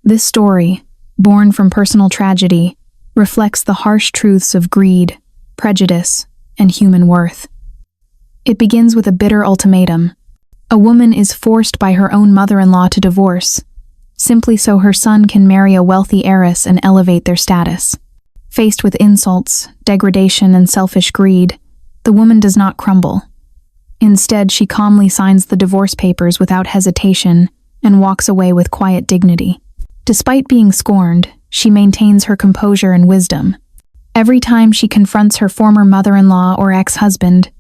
This story, born from personal tragedy, reflects the harsh truths of greed, prejudice, and human worth. It begins with a bitter ultimatum. A woman is forced by her own mother-in-law to divorce, simply so her son can marry a wealthy heiress and elevate their status. Faced with insults, degradation, and selfish greed, the woman does not crumble. Instead, she calmly signs the divorce papers without hesitation and walks away with quiet dignity. Despite being scorned, she maintains her composure and wisdom. Every time she confronts her former mother-in-law or ex-husband,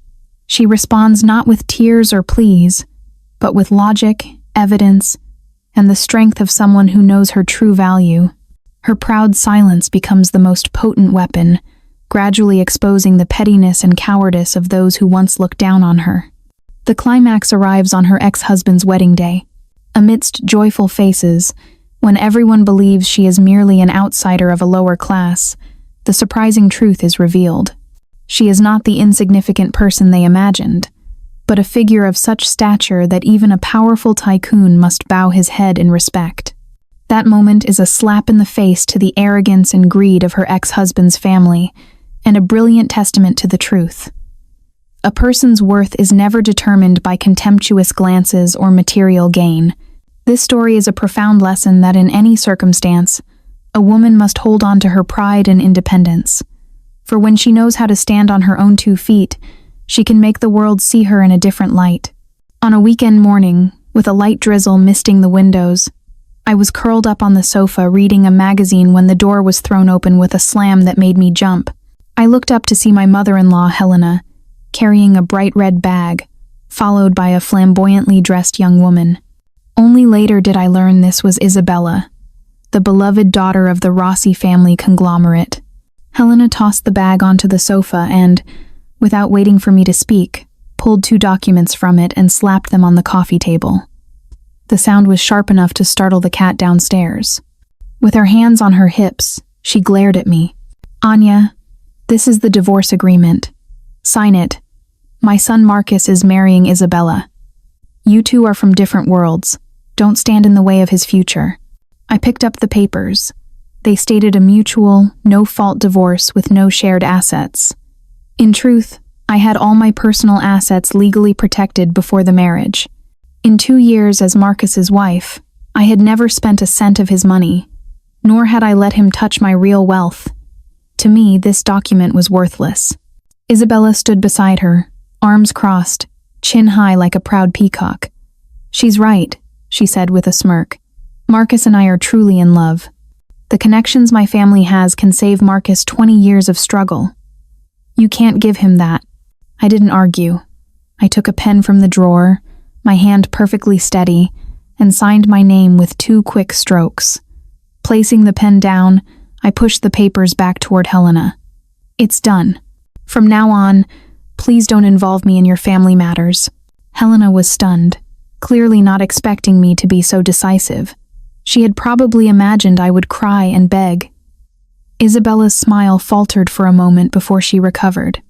she responds not with tears or pleas, but with logic, evidence, and the strength of someone who knows her true value. Her proud silence becomes the most potent weapon, gradually exposing the pettiness and cowardice of those who once looked down on her. The climax arrives on her ex-husband's wedding day. Amidst joyful faces, when everyone believes she is merely an outsider of a lower class, the surprising truth is revealed. She is not the insignificant person they imagined, but a figure of such stature that even a powerful tycoon must bow his head in respect. That moment is a slap in the face to the arrogance and greed of her ex-husband's family, and a brilliant testament to the truth. A person's worth is never determined by contemptuous glances or material gain. This story is a profound lesson that in any circumstance, a woman must hold on to her pride and independence. For when she knows how to stand on her own 2 feet, she can make the world see her in a different light. On a weekend morning, with a light drizzle misting the windows, I was curled up on the sofa reading a magazine when the door was thrown open with a slam that made me jump. I looked up to see my mother-in-law, Helena, carrying a bright red bag, followed by a flamboyantly dressed young woman. Only later did I learn this was Isabella, the beloved daughter of the Rossi family conglomerate. Helena tossed the bag onto the sofa and, without waiting for me to speak, pulled 2 documents from it and slapped them on the coffee table. The sound was sharp enough to startle the cat downstairs. With her hands on her hips, she glared at me. "Anya, this is the divorce agreement. Sign it. My son Marcus is marrying Isabella. You two are from different worlds. Don't stand in the way of his future." I picked up the papers. They stated a mutual, no-fault divorce with no shared assets. In truth, I had all my personal assets legally protected before the marriage. In 2 years as Marcus's wife, I had never spent a cent of his money, nor had I let him touch my real wealth. To me, this document was worthless. Isabella stood beside her, arms crossed, chin high like a proud peacock. "She's right," she said with a smirk. "Marcus and I are truly in love. The connections my family has can save Marcus 20 years of struggle. You can't give him that." I didn't argue. I took a pen from the drawer, my hand perfectly steady, and signed my name with 2 quick strokes. Placing the pen down, I pushed the papers back toward Helena. "It's done. From now on, please don't involve me in your family matters." Helena was stunned, clearly not expecting me to be so decisive. She had probably imagined I would cry and beg. Isabella's smile faltered for a moment before she recovered.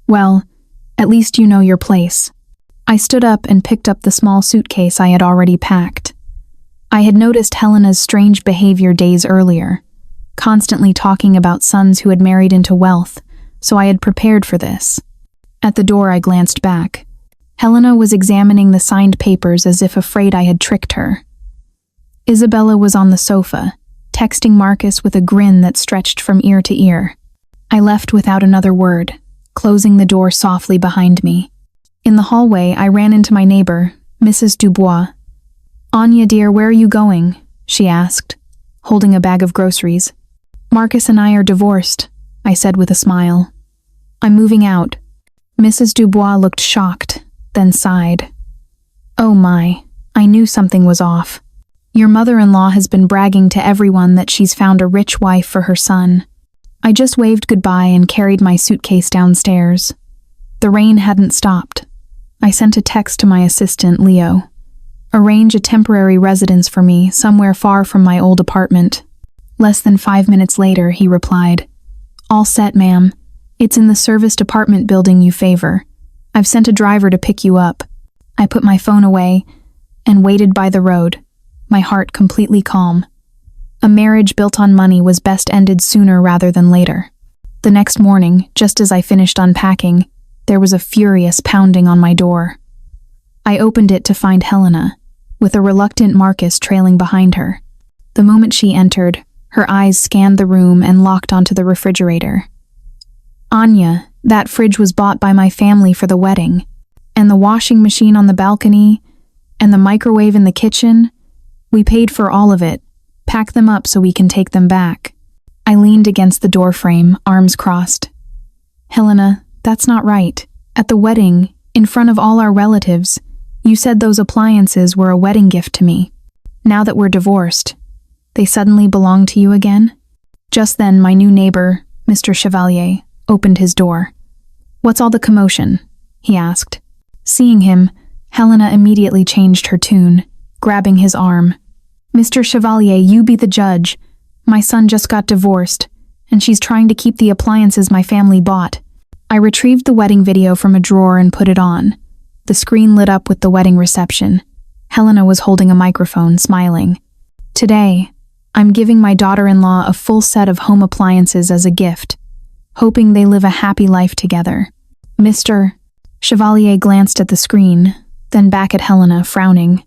"Well, at least you know your place." I stood up and picked up the small suitcase I had already packed. I had noticed Helena's strange behavior days earlier, constantly talking about sons who had married into wealth, so I had prepared for this. At the door, I glanced back. Helena was examining the signed papers as if afraid I had tricked her. Isabella was on the sofa, texting Marcus with a grin that stretched from ear to ear. I left without another word, closing the door softly behind me. In the hallway, I ran into my neighbor, Mrs. Dubois. "Anya, dear, where are you going?" she asked, holding a bag of groceries. "Marcus and I are divorced," I said with a smile. "I'm moving out." Mrs. Dubois looked shocked, then sighed. "Oh my, I knew something was off. Your mother-in-law has been bragging to everyone that she's found a rich wife for her son." I just waved goodbye and carried my suitcase downstairs. The rain hadn't stopped. I sent a text to my assistant, Leo. "Arrange a temporary residence for me somewhere far from my old apartment." Less than 5 minutes later, he replied, "All set, ma'am. It's in the serviced apartment building you favor. I've sent a driver to pick you up." I put my phone away and waited by the road, my heart completely calm. A marriage built on money was best ended sooner rather than later. The next morning, just as I finished unpacking, there was a furious pounding on my door. I opened it to find Helena, with a reluctant Marcus trailing behind her. The moment she entered, her eyes scanned the room and locked onto the refrigerator. "Anya, that fridge was bought by my family for the wedding. And the washing machine on the balcony, and the microwave in the kitchen, we paid for all of it. Pack them up so we can take them back." I leaned against the doorframe, arms crossed. "Helena, that's not right. At the wedding, in front of all our relatives, you said those appliances were a wedding gift to me. Now that we're divorced, they suddenly belong to you again?" Just then, my new neighbor, Mr. Chevalier, opened his door. "What's all the commotion?" he asked. Seeing him, Helena immediately changed her tune, grabbing his arm. "Mr. Chevalier, you be the judge. My son just got divorced, and she's trying to keep the appliances my family bought." I retrieved the wedding video from a drawer and put it on. The screen lit up with the wedding reception. Helena was holding a microphone, smiling. "Today, I'm giving my daughter-in-law a full set of home appliances as a gift, hoping they live a happy life together." Mr. Chevalier glanced at the screen, then back at Helena, frowning.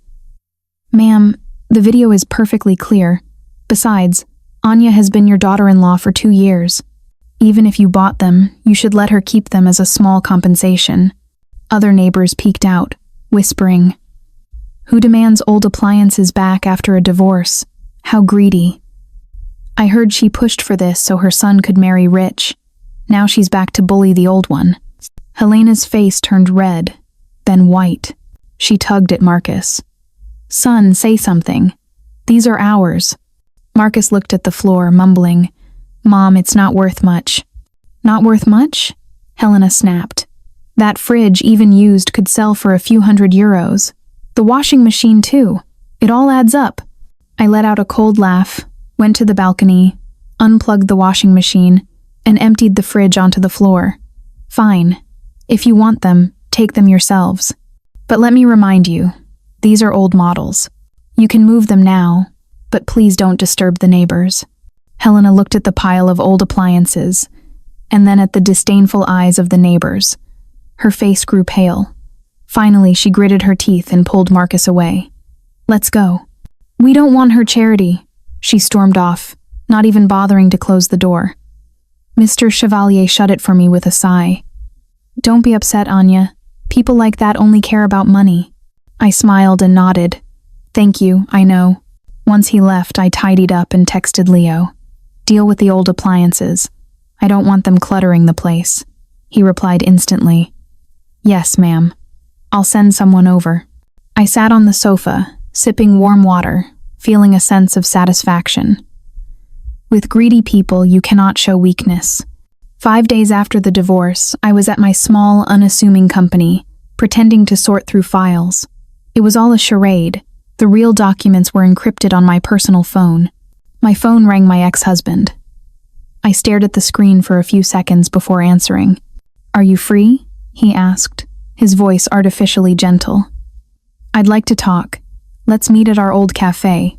"Ma'am, the video is perfectly clear. Besides, Anya has been your daughter-in-law for 2 years. Even if you bought them, you should let her keep them as a small compensation." Other neighbors peeked out, whispering, "Who demands old appliances back after a divorce? How greedy." I heard she pushed for this so her son could marry rich. Now she's back to bully the old one. Helena's face turned red, then white. She tugged at Marcus. "Son, say something. These are ours." Marcus looked at the floor, mumbling, "Mom, it's not worth much." "Not worth much?" Helena snapped. "That fridge, even used, could sell for a few €100. The washing machine, too. It all adds up." I let out a cold laugh, went to the balcony, unplugged the washing machine, and emptied the fridge onto the floor. "Fine. If you want them, take them yourselves. But let me remind you, these are old models. You can move them now, but please don't disturb the neighbors." Helena looked at the pile of old appliances, and then at the disdainful eyes of the neighbors. Her face grew pale. Finally, she gritted her teeth and pulled Marcus away. "Let's go." "We don't want her charity," she stormed off, not even bothering to close the door. Mr. Chevalier shut it for me with a sigh. "Don't be upset, Anya. People like that only care about money." I smiled and nodded. "Thank you, I know." Once he left, I tidied up and texted Leo. "Deal with the old appliances. I don't want them cluttering the place." He replied instantly. "Yes, ma'am. I'll send someone over." I sat on the sofa, sipping warm water, feeling a sense of satisfaction. With greedy people, you cannot show weakness. 5 days after the divorce, I was at my small, unassuming company, pretending to sort through files. It was all a charade. The real documents were encrypted on my personal phone. My phone rang my ex-husband. I stared at the screen for a few seconds before answering. "Are you free?" he asked, his voice artificially gentle. "I'd like to talk. Let's meet at our old cafe."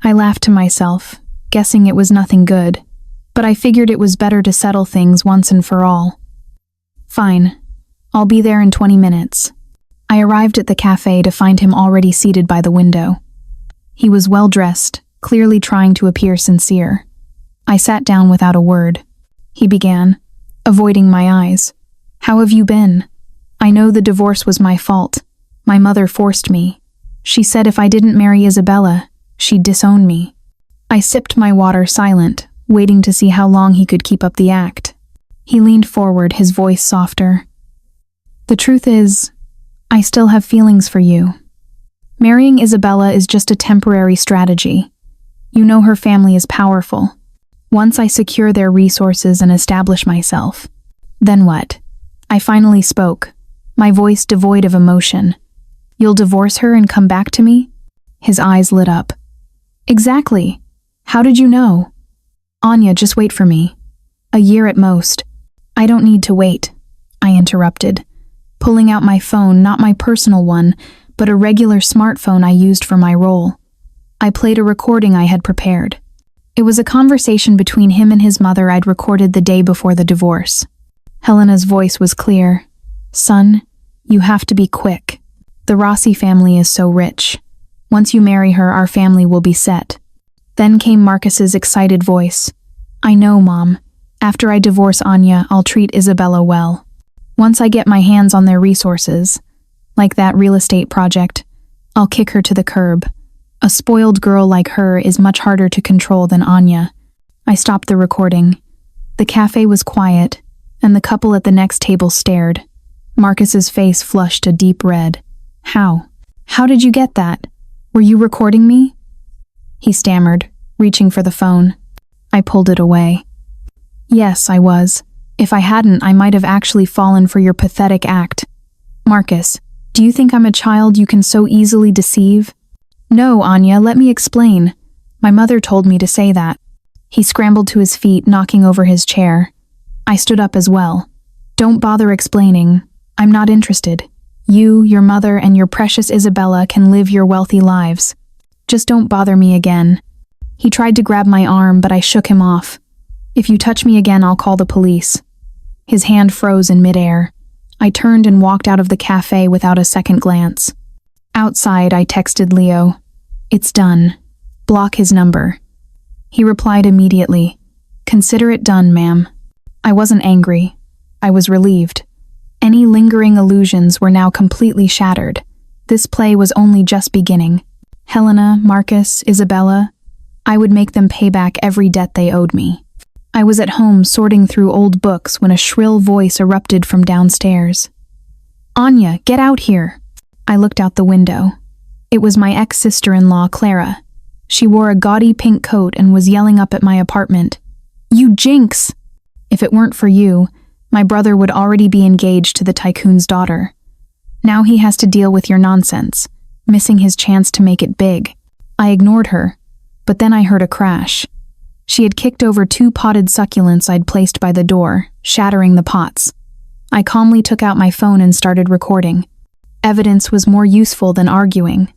I laughed to myself, guessing it was nothing good, but I figured it was better to settle things once and for all. "Fine. I'll be there in 20 minutes. I arrived at the cafe to find him already seated by the window. He was well-dressed, clearly trying to appear sincere. I sat down without a word. He began, avoiding my eyes. "How have you been? I know the divorce was my fault. My mother forced me. She said if I didn't marry Isabella, she'd disown me." I sipped my water silent, waiting to see how long he could keep up the act. He leaned forward, his voice softer. "The truth is, I still have feelings for you. Marrying Isabella is just a temporary strategy. You know her family is powerful. Once I secure their resources and establish myself, then what?" I finally spoke, my voice devoid of emotion. "You'll divorce her and come back to me?" His eyes lit up. "Exactly. How did you know?" "Anya, just wait for me. A year at most." "I don't need to wait," I interrupted, pulling out my phone, not my personal one, but a regular smartphone I used for my role. I played a recording I had prepared. It was a conversation between him and his mother I'd recorded the day before the divorce. Helena's voice was clear. "Son, you have to be quick. The Rossi family is so rich. Once you marry her, our family will be set." Then came Marcus's excited voice. "I know, Mom. After I divorce Anya, I'll treat Isabella well. Once I get my hands on their resources, like that real estate project, I'll kick her to the curb. A spoiled girl like her is much harder to control than Anya." I stopped the recording. The cafe was quiet, and the couple at the next table stared. Marcus's face flushed a deep red. How did you get that? Were you recording me?" He stammered, reaching for the phone. I pulled it away. "Yes, I was. If I hadn't, I might have actually fallen for your pathetic act. Marcus, do you think I'm a child you can so easily deceive?" "No, Anya, let me explain. My mother told me to say that." He scrambled to his feet, knocking over his chair. I stood up as well. "Don't bother explaining. I'm not interested. You, your mother, and your precious Isabella can live your wealthy lives. Just don't bother me again." He tried to grab my arm, but I shook him off. "If you touch me again, I'll call the police." His hand froze in midair. I turned and walked out of the cafe without a second glance. Outside, I texted Leo. "It's done. Block his number." He replied immediately. "Consider it done, ma'am." I wasn't angry. I was relieved. Any lingering illusions were now completely shattered. This play was only just beginning. Helena, Marcus, Isabella, I would make them pay back every debt they owed me. I was at home sorting through old books when a shrill voice erupted from downstairs. "Anya, get out here!" I looked out the window. It was my ex-sister-in-law, Clara. She wore a gaudy pink coat and was yelling up at my apartment. "You jinx! If it weren't for you, my brother would already be engaged to the tycoon's daughter. Now he has to deal with your nonsense, missing his chance to make it big." I ignored her, but then I heard a crash. She had kicked over 2 potted succulents I'd placed by the door, shattering the pots. I calmly took out my phone and started recording. Evidence was more useful than arguing.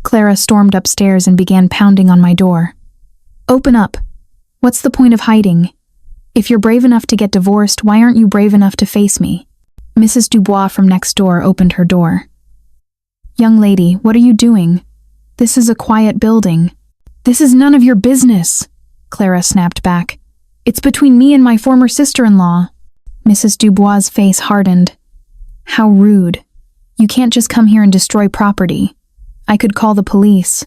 Clara stormed upstairs and began pounding on my door. "Open up. What's the point of hiding? If you're brave enough to get divorced, why aren't you brave enough to face me?" Mrs. Dubois from next door opened her door. "Young lady, what are you doing? This is a quiet building." "This is none of your business," Clara snapped back. "It's between me and my former sister-in-law." Mrs. Dubois' face hardened. "How rude. You can't just come here and destroy property. I could call the police."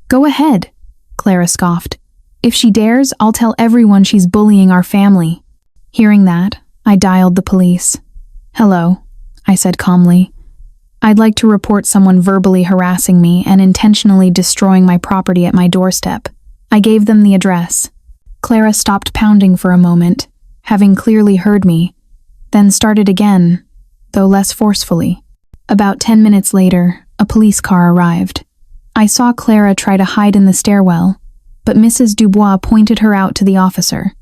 "Go ahead," Clara scoffed. "If she dares, I'll tell everyone she's bullying our family." Hearing that, I dialed the police. "Hello," I said calmly. "I'd like to report someone verbally harassing me and intentionally destroying my property at my doorstep." I gave them the address. Clara stopped pounding for a moment, having clearly heard me, then started again, though less forcefully. About 10 minutes later, a police car arrived. I saw Clara try to hide in the stairwell, but Mrs. Dubois pointed her out to the officer.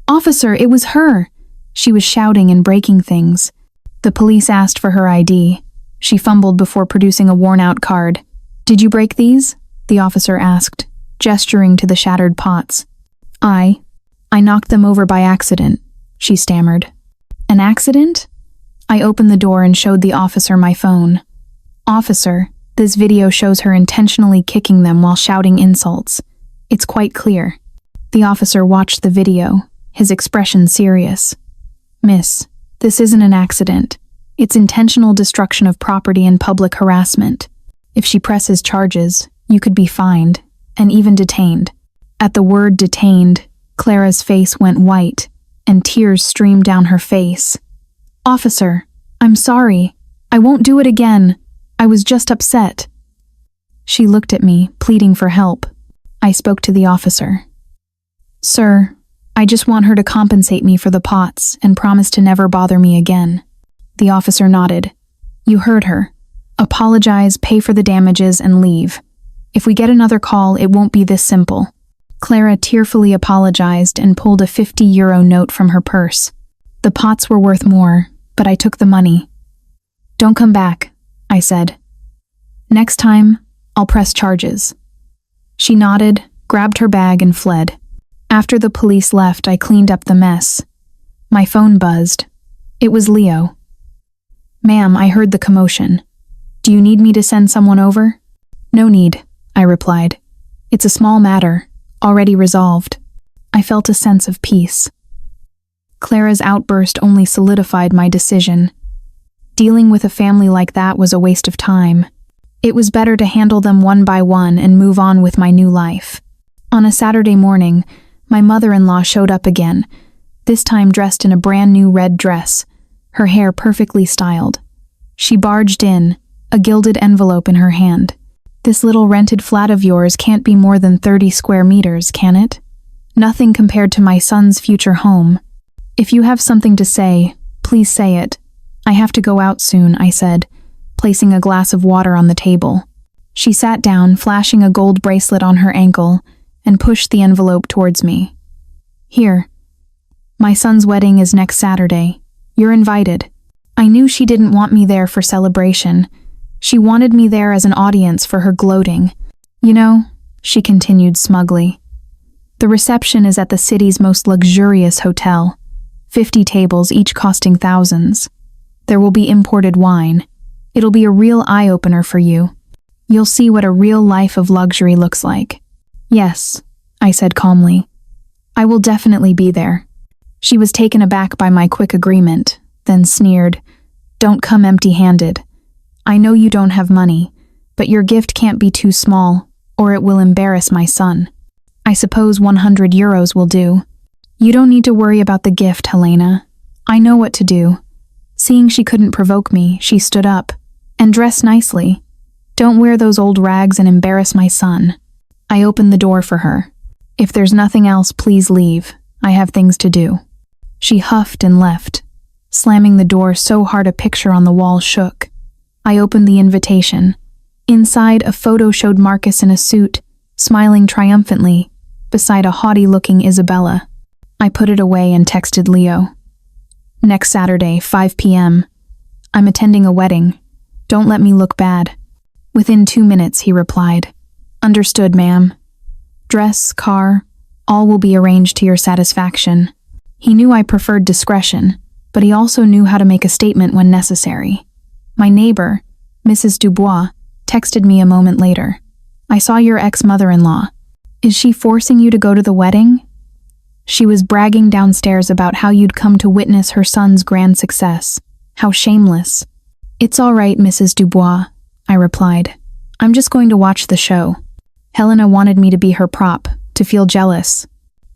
"Officer, it was her!" She was shouting and breaking things. The police asked for her ID. She fumbled before producing a worn-out card. "Did you break these?" the officer asked, gesturing to the shattered pots. I knocked them over by accident," she stammered. "An accident?" I opened the door and showed the officer my phone. "Officer, this video shows her intentionally kicking them while shouting insults. It's quite clear." The officer watched the video, his expression serious. "Miss, this isn't an accident. It's intentional destruction of property and public harassment. If she presses charges, you could be fined, and even detained." At the word detained, Clara's face went white, and tears streamed down her face. "Officer, I'm sorry. I won't do it again. I was just upset." She looked at me, pleading for help. I spoke to the officer. "Sir, I just want her to compensate me for the pots and promise to never bother me again." The officer nodded. "You heard her. Apologize, pay for the damages, and leave. If we get another call, it won't be this simple." Clara tearfully apologized and pulled a €50 note from her purse. The pots were worth more, but I took the money. "Don't come back," I said. "Next time, I'll press charges." She nodded, grabbed her bag, and fled. After the police left, I cleaned up the mess. My phone buzzed. It was Leo. "Ma'am, I heard the commotion. Do you need me to send someone over?" "No need," I replied. "It's a small matter, already resolved." I felt a sense of peace. Clara's outburst only solidified my decision. Dealing with a family like that was a waste of time. It was better to handle them one by one and move on with my new life. On a Saturday morning, my mother-in-law showed up again, this time dressed in a brand new red dress, her hair perfectly styled. She barged in, a gilded envelope in her hand. "This little rented flat of yours can't be more than 30 square meters, can it? Nothing compared to my son's future home. If you have something to say, please say it. I have to go out soon," I said, placing a glass of water on the table. She sat down, flashing a gold bracelet on her ankle, and pushed the envelope towards me. "Here. My son's wedding is next Saturday. You're invited." I knew she didn't want me there for celebration. She wanted me there as an audience for her gloating. "You know," she continued smugly, "the reception is at the city's most luxurious hotel. 50 tables, each costing thousands. There will be imported wine. It'll be a real eye-opener for you. You'll see what a real life of luxury looks like." "Yes," I said calmly. "I will definitely be there." She was taken aback by my quick agreement, then sneered, "Don't come empty-handed. I know you don't have money, but your gift can't be too small, or it will embarrass my son. I suppose 100 euros will do." "You don't need to worry about the gift, Helena. I know what to do." Seeing she couldn't provoke me, she stood up. "And dress nicely. Don't wear those old rags and embarrass my son." I opened the door for her. "If there's nothing else, please leave. I have things to do." She huffed and left, slamming the door so hard a picture on the wall shook. I opened the invitation. Inside, a photo showed Marcus in a suit, smiling triumphantly, beside a haughty-looking Isabella. I put it away and texted Leo. "Next Saturday, 5 p.m. I'm attending a wedding. Don't let me look bad." Within 2 minutes, he replied, "Understood, ma'am. Dress, car, all will be arranged to your satisfaction." He knew I preferred discretion, but he also knew how to make a statement when necessary. My neighbor, Mrs. Dubois, texted me a moment later. "I saw your ex-mother-in-law. Is she forcing you to go to the wedding?" She was bragging downstairs about how you'd come to witness her son's grand success. How shameless. "It's all right, Mrs. Dubois," I replied. "I'm just going to watch the show." Helena wanted me to be her prop, to feel jealous.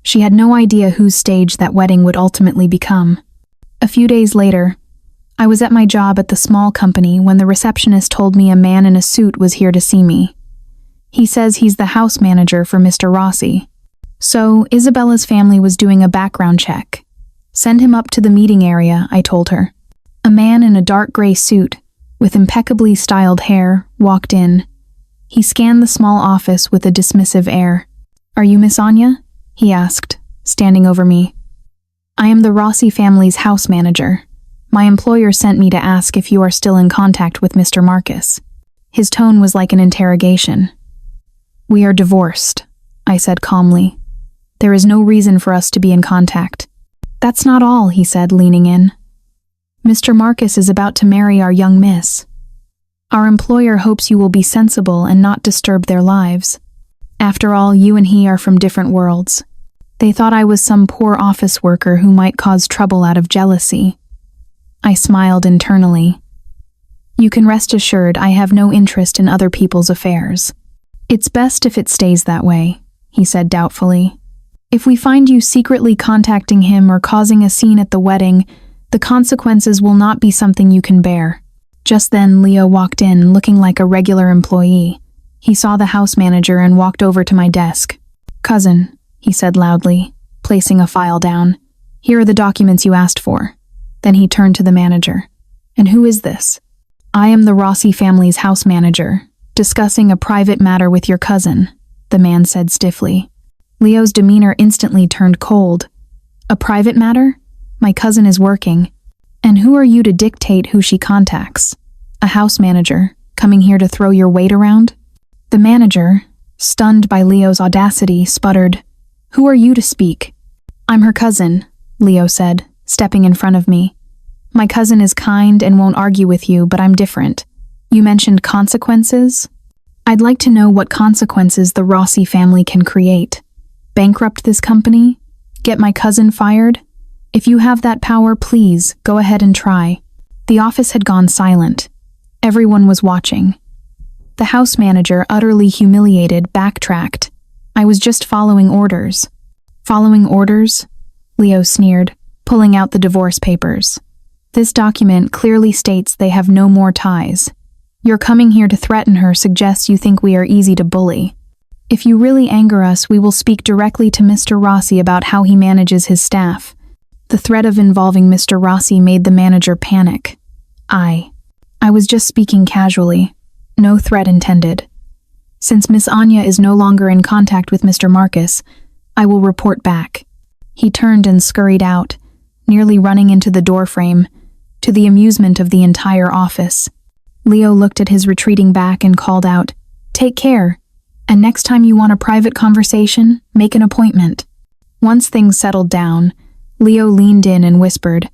She had no idea whose stage that wedding would ultimately become. A few days later, I was at my job at the small company when the receptionist told me a man in a suit was here to see me. He says he's the house manager for Mr. Rossi. So, Isabella's family was doing a background check. "Send him up to the meeting area," I told her. A man in a dark gray suit, with impeccably styled hair, walked in. He scanned the small office with a dismissive air. "Are you Miss Anya?" he asked, standing over me. "I am the Rossi family's house manager. My employer sent me to ask if you are still in contact with Mr. Marcus." His tone was like an interrogation. "We are divorced," I said calmly. "There is no reason for us to be in contact." "That's not all," he said, leaning in. "Mr. Marcus is about to marry our young miss. Our employer hopes you will be sensible and not disturb their lives. After all, you and he are from different worlds. They thought I was some poor office worker who might cause trouble out of jealousy." I smiled internally. "You can rest assured I have no interest in other people's affairs." "It's best if it stays that way," he said doubtfully. "If we find you secretly contacting him or causing a scene at the wedding, the consequences will not be something you can bear." Just then, Leo walked in, looking like a regular employee. He saw the house manager and walked over to my desk. "Cousin," he said loudly, placing a file down. "Here are the documents you asked for." Then he turned to the manager. "And who is this?" "I am the Rossi family's house manager, discussing a private matter with your cousin," the man said stiffly. Leo's demeanor instantly turned cold. "A private matter? My cousin is working. And who are you to dictate who she contacts? A house manager, coming here to throw your weight around?" The manager, stunned by Leo's audacity, sputtered, Who are you to speak?" "I'm her cousin," Leo said, stepping in front of me. "My cousin is kind and won't argue with you, but I'm different. You mentioned consequences? I'd like to know what consequences the Rossi family can create. Bankrupt this company? Get my cousin fired? If you have that power, please, go ahead and try." The office had gone silent. Everyone was watching. The house manager, utterly humiliated, backtracked. "I was just following orders." "Following orders?" Leo sneered, pulling out the divorce papers. "This document clearly states they have no more ties. Your coming here to threaten her suggests you think we are easy to bully. If you really anger us, we will speak directly to Mr. Rossi about how he manages his staff." The threat of involving Mr. Rossi made the manager panic. I was just speaking casually. No threat intended. Since Miss Anya is no longer in contact with Mr. Marcus, I will report back. He turned and scurried out, nearly running into the doorframe, to the amusement of the entire office. Leo looked at his retreating back and called out, "Take care, and next time you want a private conversation, make an appointment." Once things settled down, Leo leaned in and whispered,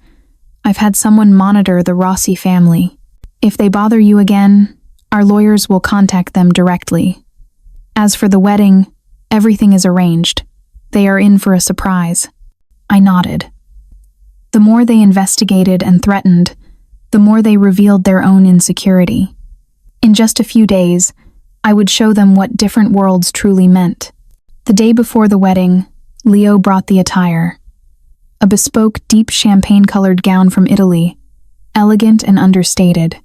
"I've had someone monitor the Rossi family. If they bother you again, our lawyers will contact them directly. As for the wedding, everything is arranged. They are in for a surprise." I nodded. The more they investigated and threatened, the more they revealed their own insecurity. In just a few days, I would show them what different worlds truly meant. The day before the wedding, Leo brought the attire. A bespoke, deep champagne-colored gown from Italy, elegant and understated.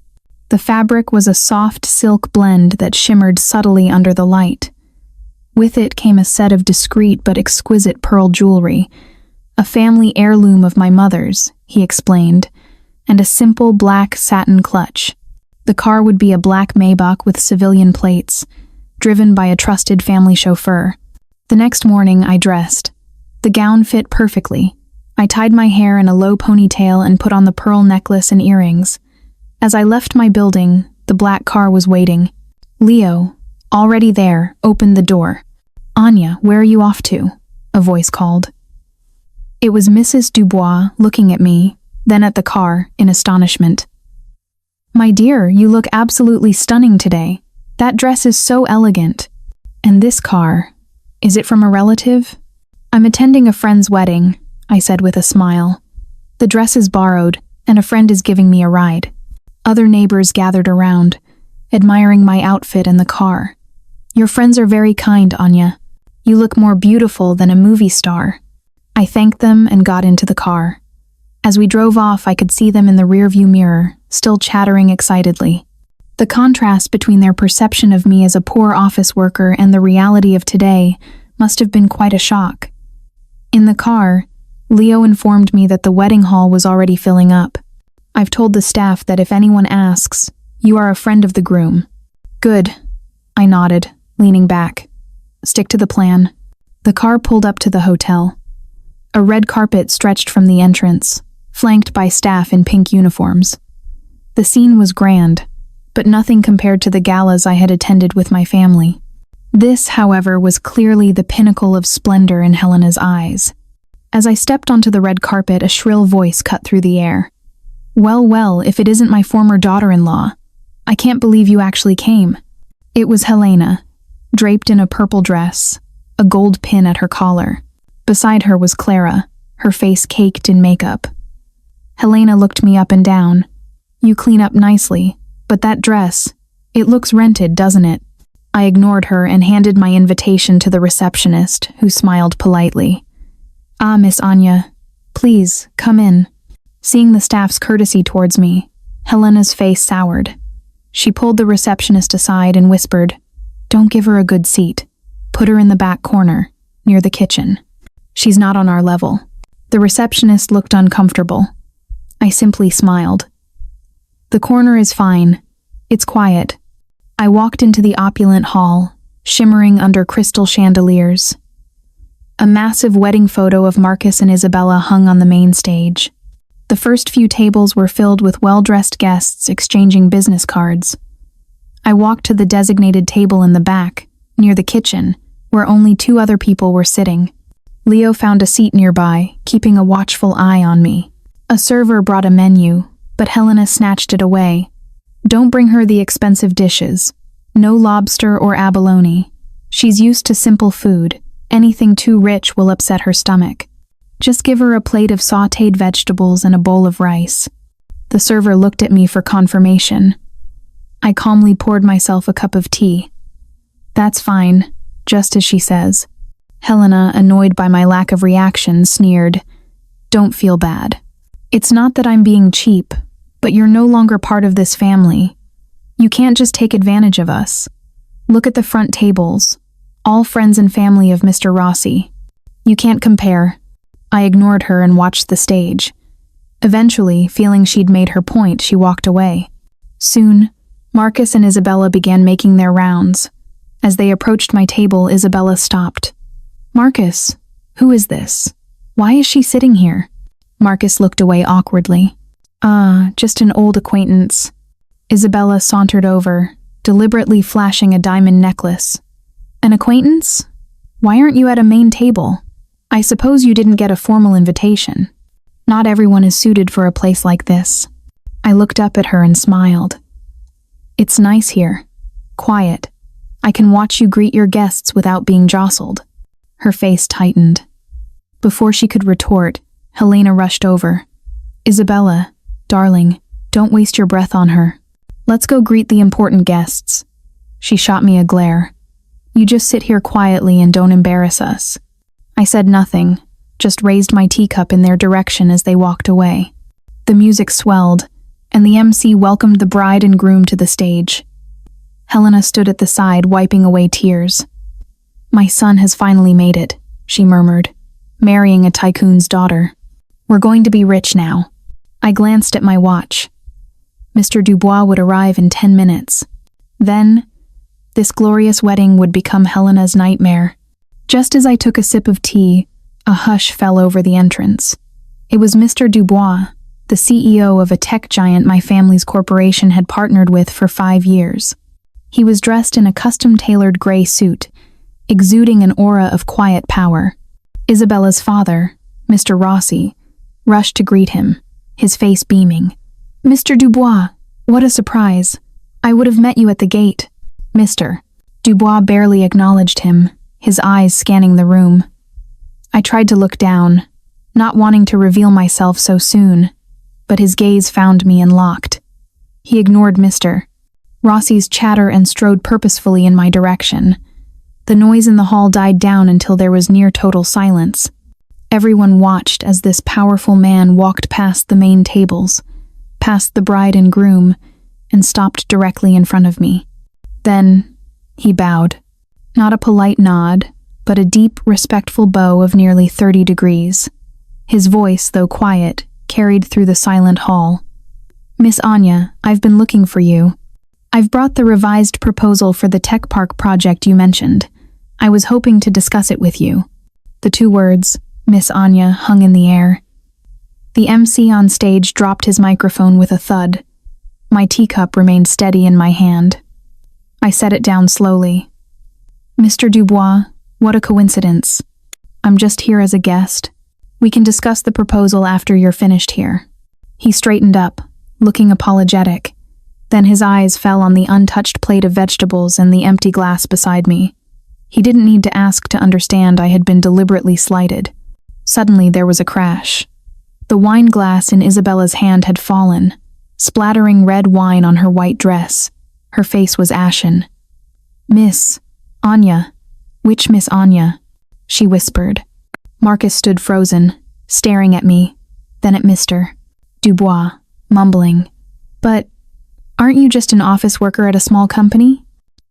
The fabric was a soft silk blend that shimmered subtly under the light. With it came a set of discreet but exquisite pearl jewelry, a family heirloom of my mother's, he explained, and a simple black satin clutch. The car would be a black Maybach with civilian plates, driven by a trusted family chauffeur. The next morning I dressed. The gown fit perfectly. I tied my hair in a low ponytail and put on the pearl necklace and earrings. As I left my building, the black car was waiting. Leo, already there, opened the door. "Anya, where are you off to?" a voice called. It was Mrs. Dubois looking at me, then at the car, in astonishment. "My dear, you look absolutely stunning today. That dress is so elegant. And this car, is it from a relative?" "I'm attending a friend's wedding," I said with a smile. "The dress is borrowed, and a friend is giving me a ride." Other neighbors gathered around, admiring my outfit and the car. "Your friends are very kind, Anya. You look more beautiful than a movie star." I thanked them and got into the car. As we drove off, I could see them in the rearview mirror, still chattering excitedly. The contrast between their perception of me as a poor office worker and the reality of today must have been quite a shock. In the car, Leo informed me that the wedding hall was already filling up. "I've told the staff that if anyone asks, you are a friend of the groom." "Good," I nodded, leaning back. "Stick to the plan." The car pulled up to the hotel. A red carpet stretched from the entrance, flanked by staff in pink uniforms. The scene was grand, but nothing compared to the galas I had attended with my family. This, however, was clearly the pinnacle of splendor in Helena's eyes. As I stepped onto the red carpet, a shrill voice cut through the air. "Well, well, if it isn't my former daughter-in-law. I can't believe you actually came." It was Helena, draped in a purple dress, a gold pin at her collar. Beside her was Clara, her face caked in makeup. Helena looked me up and down. "You clean up nicely, but that dress, it looks rented, doesn't it?" I ignored her and handed my invitation to the receptionist, who smiled politely. "Ah, Miss Anya, please, come in." Seeing the staff's courtesy towards me, Helena's face soured. She pulled the receptionist aside and whispered, "Don't give her a good seat. Put her in the back corner, near the kitchen. She's not on our level." The receptionist looked uncomfortable. I simply smiled. "The corner is fine. It's quiet." I walked into the opulent hall, shimmering under crystal chandeliers. A massive wedding photo of Marcus and Isabella hung on the main stage. The first few tables were filled with well-dressed guests exchanging business cards. I walked to the designated table in the back, near the kitchen, where only 2 other people were sitting. Leo found a seat nearby, keeping a watchful eye on me. A server brought a menu, but Helena snatched it away. Don't bring her the expensive dishes. No lobster or abalone. She's used to simple food. Anything too rich will upset her stomach. Just give her a plate of sautéed vegetables and a bowl of rice. The server looked at me for confirmation. I calmly poured myself a cup of tea. That's fine, just as she says. Helena, annoyed by my lack of reaction, sneered. Don't feel bad. It's not that I'm being cheap, but you're no longer part of this family. You can't just take advantage of us. Look at the front tables. All friends and family of Mr. Rossi. You can't compare. I ignored her and watched the stage. Eventually, feeling she'd made her point, she walked away. Soon, Marcus and Isabella began making their rounds. As they approached my table, Isabella stopped. Marcus, who is this? Why is she sitting here? Marcus looked away awkwardly. Just an old acquaintance. Isabella sauntered over, deliberately flashing a diamond necklace. An acquaintance? Why aren't you at a main table? I suppose you didn't get a formal invitation. Not everyone is suited for a place like this. I looked up at her and smiled. It's nice here. Quiet. I can watch you greet your guests without being jostled. Her face tightened. Before she could retort, Helena rushed over. Isabella, darling, don't waste your breath on her. Let's go greet the important guests. She shot me a glare. You just sit here quietly and don't embarrass us. I said nothing, just raised my teacup in their direction as they walked away. The music swelled, and the MC welcomed the bride and groom to the stage. Helena stood at the side, wiping away tears. My son has finally made it, she murmured, marrying a tycoon's daughter. We're going to be rich now. I glanced at my watch. Mr. Dubois would arrive in 10 minutes. Then, this glorious wedding would become Helena's nightmare. Just as I took a sip of tea, a hush fell over the entrance. It was Mr. Dubois, the CEO of a tech giant my family's corporation had partnered with for 5 years. He was dressed in a custom-tailored gray suit, exuding an aura of quiet power. Isabella's father, Mr. Rossi, rushed to greet him, his face beaming. Mr. Dubois, what a surprise. I would have met you at the gate. Mr. Dubois barely acknowledged him, his eyes scanning the room. I tried to look down, not wanting to reveal myself so soon, but his gaze found me and locked. He ignored Mr. Rossi's chatter and strode purposefully in my direction. The noise in the hall died down until there was near total silence. Everyone watched as this powerful man walked past the main tables, past the bride and groom, and stopped directly in front of me. Then, he bowed. Not a polite nod, but a deep, respectful bow of nearly 30 degrees. His voice, though quiet, carried through the silent hall. Miss Anya, I've been looking for you. I've brought the revised proposal for the tech park project you mentioned. I was hoping to discuss it with you. The 2 words, Miss Anya, hung in the air. The MC on stage dropped his microphone with a thud. My teacup remained steady in my hand. I set it down slowly. Mr. Dubois, what a coincidence. I'm just here as a guest. We can discuss the proposal after you're finished here. He straightened up, looking apologetic. Then his eyes fell on the untouched plate of vegetables and the empty glass beside me. He didn't need to ask to understand I had been deliberately slighted. Suddenly there was a crash. The wine glass in Isabella's hand had fallen, splattering red wine on her white dress. Her face was ashen. Miss Anya. Which Miss Anya? She whispered. Marcus stood frozen, staring at me, then at Mr. Dubois, mumbling. But aren't you just an office worker at a small company?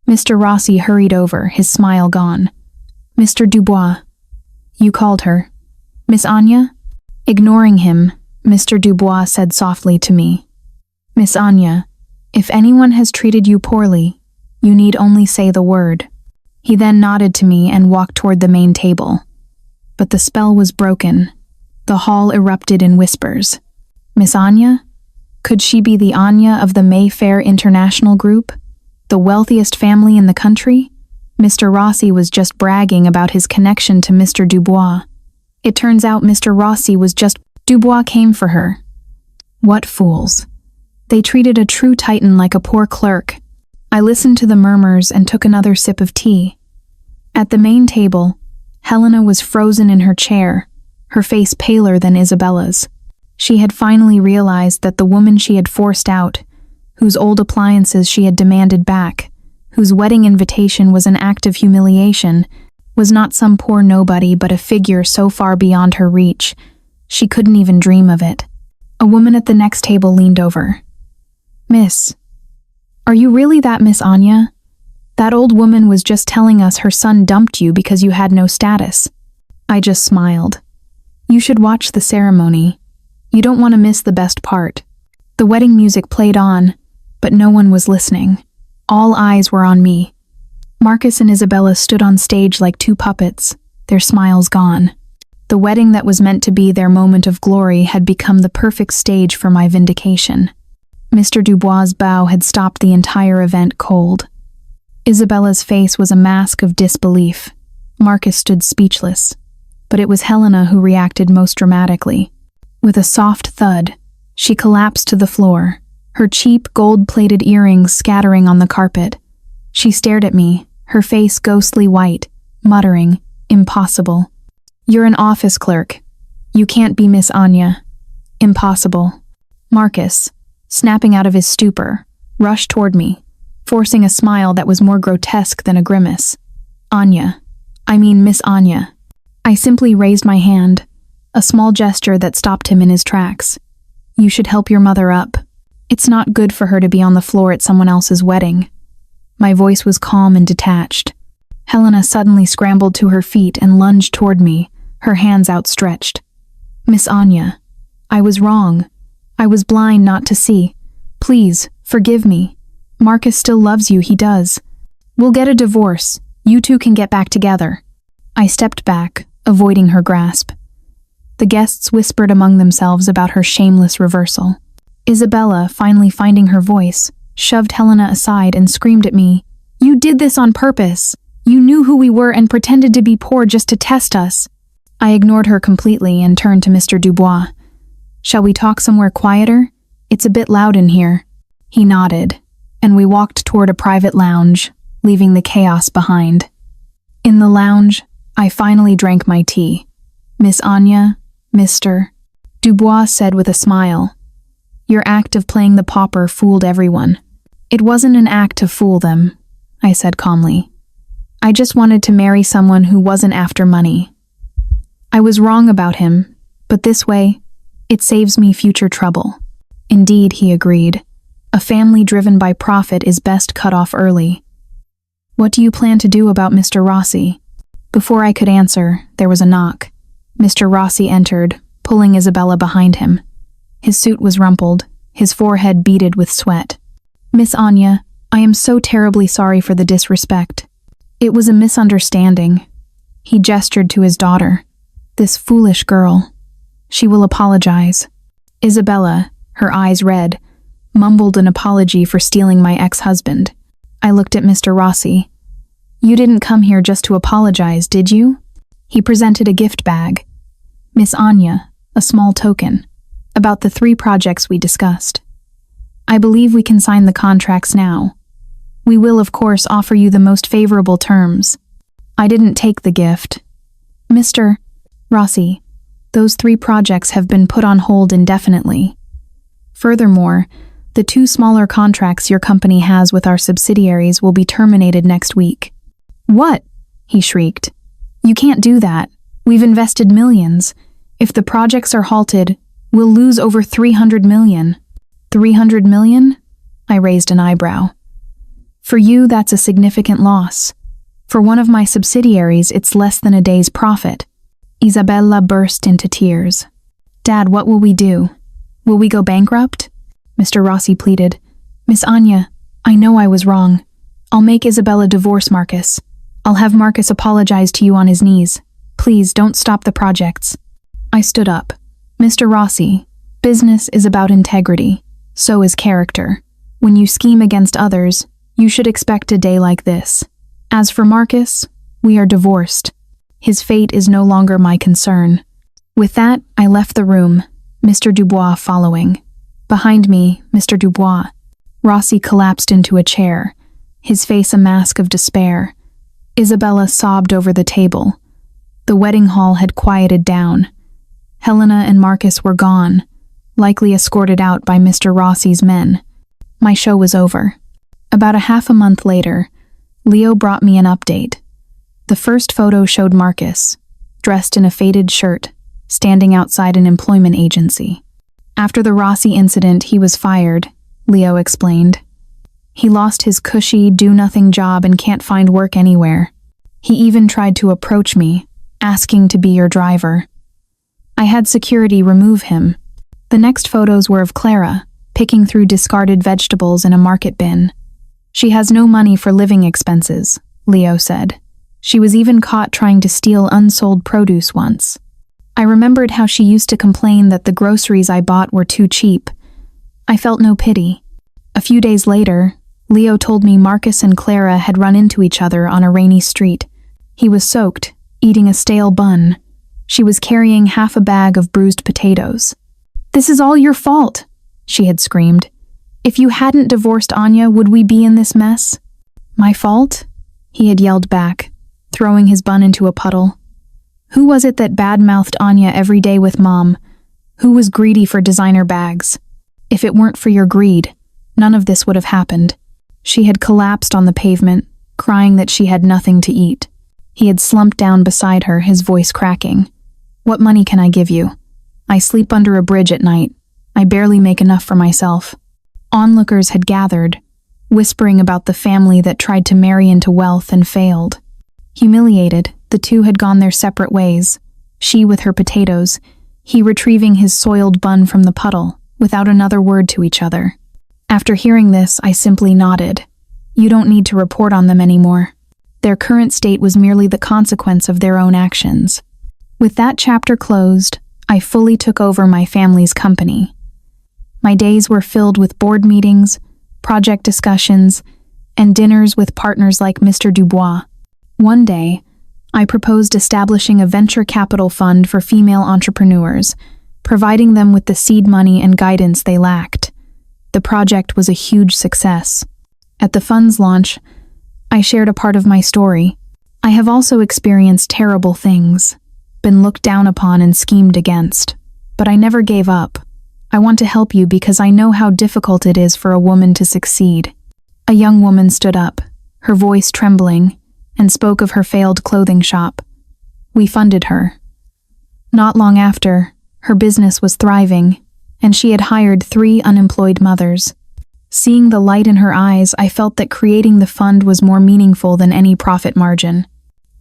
Mr. Rossi hurried over, his smile gone. Mr. Dubois. You called her. Miss Anya? Ignoring him, Mr. Dubois said softly to me. Miss Anya, if anyone has treated you poorly, you need only say the word. He then nodded to me and walked toward the main table. But the spell was broken. The hall erupted in whispers. Miss Anya? Could she be the Anya of the Mayfair International Group? The wealthiest family in the country? Mr. Rossi was just bragging about his connection to Mr. Dubois. It turns out Mr. Rossi was just... Dubois came for her. What fools. They treated a true titan like a poor clerk. I listened to the murmurs and took another sip of tea. At the main table, Helena was frozen in her chair, her face paler than Isabella's. She had finally realized that the woman she had forced out, whose old appliances she had demanded back, whose wedding invitation was an act of humiliation, was not some poor nobody but a figure so far beyond her reach, she couldn't even dream of it. A woman at the next table leaned over. "Miss, are you really that Miss Anya? That old woman was just telling us her son dumped you because you had no status." I just smiled. "You should watch the ceremony. You don't want to miss the best part." The wedding music played on, but no one was listening. All eyes were on me. Marcus and Isabella stood on stage like two puppets, their smiles gone. The wedding that was meant to be their moment of glory had become the perfect stage for my vindication. Mr. Dubois' bow had stopped the entire event cold. Isabella's face was a mask of disbelief. Marcus stood speechless, but it was Helena who reacted most dramatically. With a soft thud, she collapsed to the floor, her cheap gold-plated earrings scattering on the carpet. She stared at me, her face ghostly white, muttering, "Impossible. You're an office clerk. You can't be Miss Anya. Impossible." Marcus, snapping out of his stupor, rushed toward me, forcing a smile that was more grotesque than a grimace. "Anya. I mean Miss Anya." I simply raised my hand, a small gesture that stopped him in his tracks. "You should help your mother up. It's not good for her to be on the floor at someone else's wedding." My voice was calm and detached. Helena suddenly scrambled to her feet and lunged toward me, her hands outstretched. "Miss Anya, I was wrong. I was blind not to see. Please, forgive me. Marcus still loves you, he does. We'll get a divorce. You two can get back together." I stepped back, avoiding her grasp. The guests whispered among themselves about her shameless reversal. Isabella, finally finding her voice, shoved Helena aside and screamed at me, "You did this on purpose. You knew who we were and pretended to be poor just to test us." I ignored her completely and turned to Mr. Dubois. "Shall we talk somewhere quieter? It's a bit loud in here." He nodded, and we walked toward a private lounge, leaving the chaos behind. In the lounge, I finally drank my tea. "Miss Anya, Mr. Dubois said with a smile, "Your act of playing the pauper fooled everyone." "It wasn't an act to fool them," I said calmly. "I just wanted to marry someone who wasn't after money. I was wrong about him, but this way, it saves me future trouble." "Indeed," he agreed. "A family driven by profit is best cut off early." "What do you plan to do about Mr. Rossi?" Before I could answer, there was a knock. Mr. Rossi entered, pulling Isabella behind him. His suit was rumpled, his forehead beaded with sweat. "Miss Anya, I am so terribly sorry for the disrespect. It was a misunderstanding." He gestured to his daughter. "This foolish girl. She will apologize." Isabella, her eyes red, mumbled an apology for stealing my ex-husband. I looked at Mr. Rossi. "You didn't come here just to apologize, did you?" He presented a gift bag. "Miss Anya, a small token, about the 3 projects we discussed. I believe we can sign the contracts now. We will, of course, offer you the most favorable terms." I didn't take the gift. "Mr. Rossi, those 3 projects have been put on hold indefinitely. Furthermore, the 2 smaller contracts your company has with our subsidiaries will be terminated next week." "What?" he shrieked. "You can't do that. We've invested millions. If the projects are halted, we'll lose over 300 million. 300 million? I raised an eyebrow. "For you, that's a significant loss. For one of my subsidiaries, it's less than a day's profit." Isabella burst into tears. "Dad, what will we do? Will we go bankrupt?" Mr. Rossi pleaded. "Miss Anya, I know I was wrong. I'll make Isabella divorce Marcus. I'll have Marcus apologize to you on his knees. Please don't stop the projects." I stood up. "Mr. Rossi, business is about integrity. So is character. When you scheme against others, you should expect a day like this. As for Marcus, we are divorced. His fate is no longer my concern. With that, I left the room, Mr. Dubois following. Behind me, Mr. Dubois. Rossi collapsed into a chair, his face a mask of despair. Isabella sobbed over the table. The wedding hall had quieted down. Helena and Marcus were gone, likely escorted out by Mr. Rossi's men. My show was over. About a month later, Leo brought me an update. The first photo showed Marcus, dressed in a faded shirt, standing outside an employment agency. After the Rossi incident, he was fired, Leo explained. He lost his cushy, do-nothing job and can't find work anywhere. He even tried to approach me, asking to be your driver. I had security remove him. The next photos were of Clara, picking through discarded vegetables in a market bin. She has no money for living expenses, Leo said. She was even caught trying to steal unsold produce once. I remembered how she used to complain that the groceries I bought were too cheap. I felt no pity. A few days later, Leo told me Marcus and Clara had run into each other on a rainy street. He was soaked, eating a stale bun. She was carrying half a bag of bruised potatoes. "This is all your fault," she had screamed. "If you hadn't divorced Anya, would we be in this mess?" "My fault?" he had yelled back, throwing his bun into a puddle. Who was it that bad-mouthed Anya every day with Mom? Who was greedy for designer bags? If it weren't for your greed, none of this would have happened. She had collapsed on the pavement, crying that she had nothing to eat. He had slumped down beside her, his voice cracking. "What money can I give you? I sleep under a bridge at night. I barely make enough for myself." Onlookers had gathered, whispering about the family that tried to marry into wealth and failed. Humiliated, the two had gone their separate ways, she with her potatoes, he retrieving his soiled bun from the puddle, without another word to each other. After hearing this, I simply nodded. You don't need to report on them anymore. Their current state was merely the consequence of their own actions. With that chapter closed, I fully took over my family's company. My days were filled with board meetings, project discussions, and dinners with partners like Mr. Dubois. One day, I proposed establishing a venture capital fund for female entrepreneurs, providing them with the seed money and guidance they lacked. The project was a huge success. At the fund's launch, I shared a part of my story. I have also experienced terrible things, been looked down upon and schemed against, but I never gave up. I want to help you because I know how difficult it is for a woman to succeed. A young woman stood up, her voice trembling, and spoke of her failed clothing shop. We funded her. Not long after, her business was thriving, and she had hired 3 unemployed mothers. Seeing the light in her eyes, I felt that creating the fund was more meaningful than any profit margin.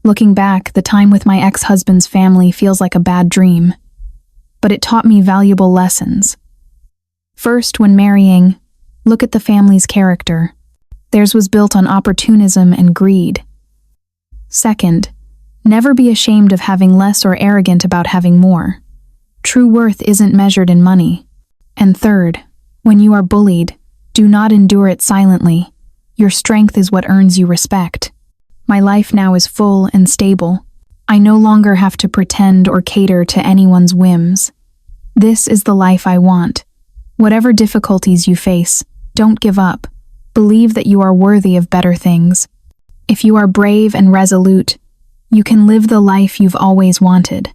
Looking back, the time with my ex-husband's family feels like a bad dream. But it taught me valuable lessons. First, when marrying, look at the family's character. Theirs was built on opportunism and greed. Second, never be ashamed of having less or arrogant about having more. True worth isn't measured in money. And third, when you are bullied, do not endure it silently. Your strength is what earns you respect. My life now is full and stable. I no longer have to pretend or cater to anyone's whims. This is the life I want. Whatever difficulties you face, don't give up. Believe that you are worthy of better things. If you are brave and resolute, you can live the life you've always wanted.